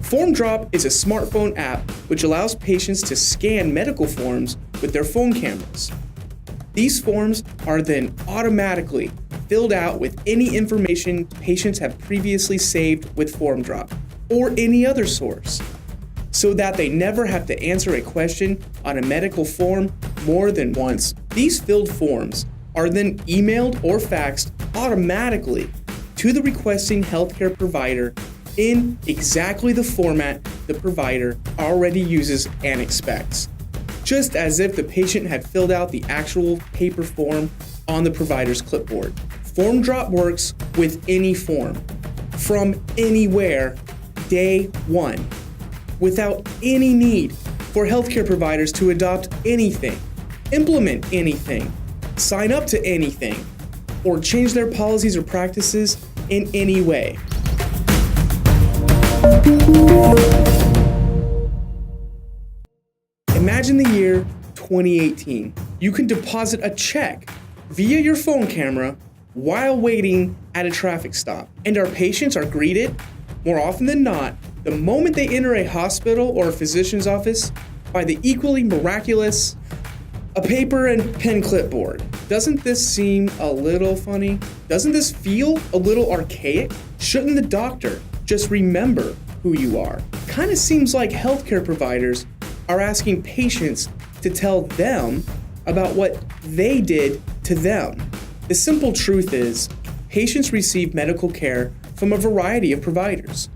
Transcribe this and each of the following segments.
FormDrop is a smartphone app which allows patients to scan medical forms with their phone cameras. These forms are then automatically filled out with any information patients have previously saved with FormDrop or any other source, so that they never have to answer a question on a medical form more than once. These filled forms are then emailed or faxed automatically to the requesting healthcare provider in exactly the format the provider already uses and expects, just as if the patient had filled out the actual paper form on the provider's clipboard. FormDrop works with any form, from anywhere, day one, without any need for healthcare providers to adopt anything, implement anything, sign up to anything, or change their policies or practices in any way. Imagine the year 2018. You can deposit a check via your phone camera while waiting at a traffic stop. And our patients are greeted, more often than not, the moment they enter a hospital or a physician's office, by the equally miraculous, a paper and pen clipboard. Doesn't this seem a little funny? Doesn't this feel a little archaic? Shouldn't the doctor just remember who you are? Kind of seems like healthcare providers are asking patients to tell them about what they did to them. The simple truth is, patients receive medical care from a variety of providers,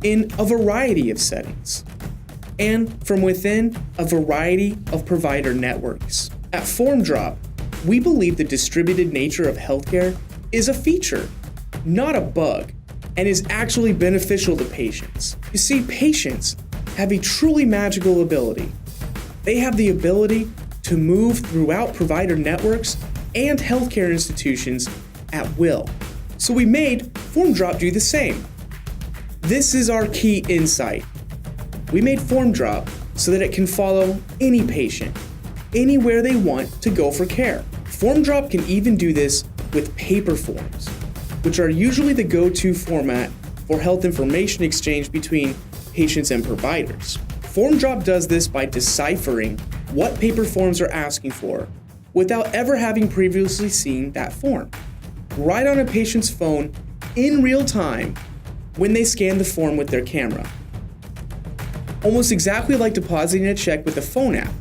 in a variety of settings, and from within a variety of provider networks. At FormDrop, we believe the distributed nature of healthcare is a feature, not a bug, and is actually beneficial to patients. You see, patients have a truly magical ability. They have the ability to move throughout provider networks and healthcare institutions at will. So we made FormDrop do the same. This is our key insight. We made FormDrop so that it can follow any patient, anywhere they want to go for care. FormDrop can even do this with paper forms, which are usually the go-to format for health information exchange between patients and providers. FormDrop does this by deciphering what paper forms are asking for without ever having previously seen that form, right on a patient's phone in real time when they scan the form with their camera. Almost exactly like depositing a check with a phone app.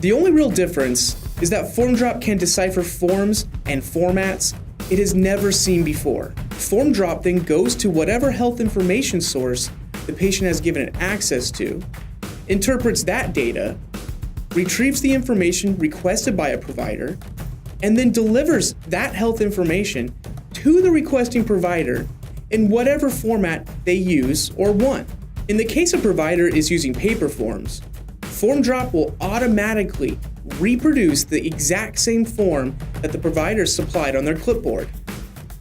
The only real difference is that FormDrop can decipher forms and formats it has never seen before. FormDrop then goes to whatever health information source the patient has given it access to, interprets that data, retrieves the information requested by a provider, and then delivers that health information to the requesting provider in whatever format they use or want. In the case a provider is using paper forms, FormDrop will automatically reproduce the exact same form that the provider supplied on their clipboard.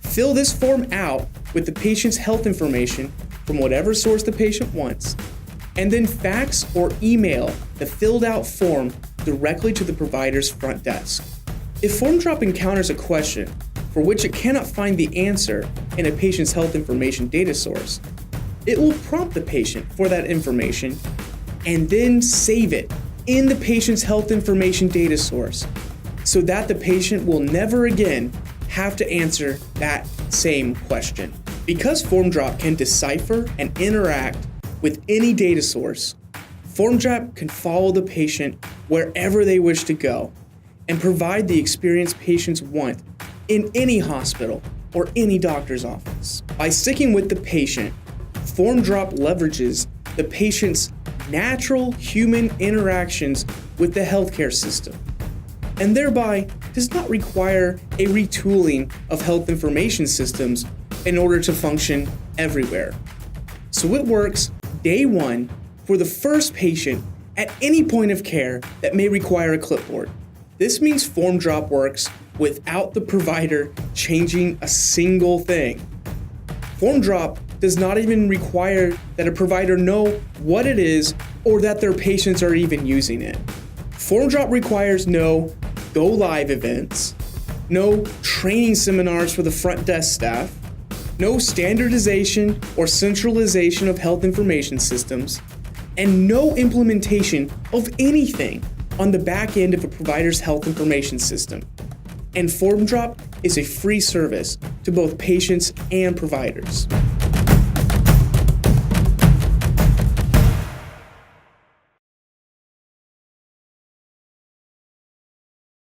Fill this form out with the patient's health information from whatever source the patient wants, and then fax or email the filled out form directly to the provider's front desk. If FormDrop encounters a question for which it cannot find the answer in a patient's health information data source, it will prompt the patient for that information and then save it in the patient's health information data source so that the patient will never again have to answer that same question. Because FormDrop can decipher and interact with any data source, FormDrop can follow the patient wherever they wish to go and provide the experience patients want in any hospital or any doctor's office. By sticking with the patient, FormDrop leverages the patient's natural human interactions with the healthcare system, and thereby does not require a retooling of health information systems in order to function everywhere. So it works day one for the first patient at any point of care that may require a clipboard. This means FormDrop works without the provider changing a single thing. FormDrop does not even require that a provider know what it is or that their patients are even using it. FormDrop requires no go live events, no training seminars for the front desk staff, no standardization or centralization of health information systems, and no implementation of anything on the back end of a provider's health information system. And FormDrop is a free service to both patients and providers.